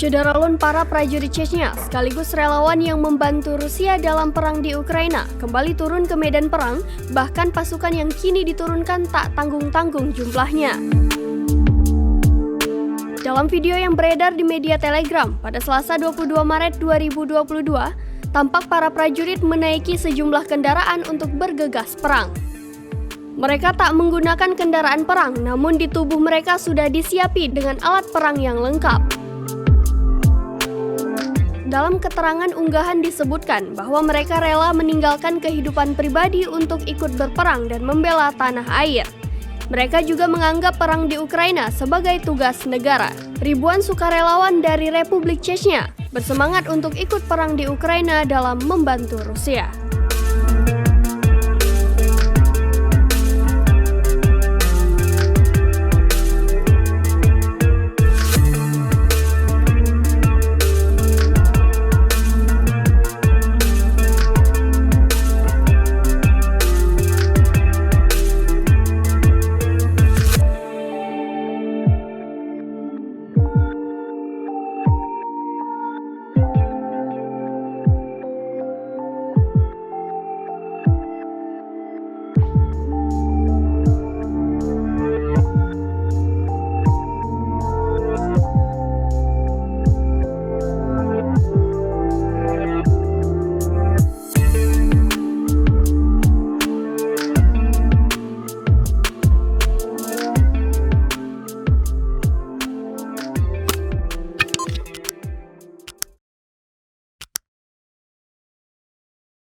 Sudaralun para prajurit Chechnya sekaligus relawan yang membantu Rusia dalam perang di Ukraina kembali turun ke medan perang, bahkan pasukan yang kini diturunkan tak tanggung-tanggung jumlahnya. Dalam video yang beredar di media Telegram pada Selasa 22 Maret 2022, tampak para prajurit menaiki sejumlah kendaraan untuk bergegas perang. Mereka tak menggunakan kendaraan perang, namun di tubuh mereka sudah disiapi dengan alat perang yang lengkap. Dalam keterangan unggahan disebutkan bahwa mereka rela meninggalkan kehidupan pribadi untuk ikut berperang dan membela tanah air. Mereka juga menganggap perang di Ukraina sebagai tugas negara. Ribuan sukarelawan dari Republik Chechnya bersemangat untuk ikut perang di Ukraina dalam membantu Rusia.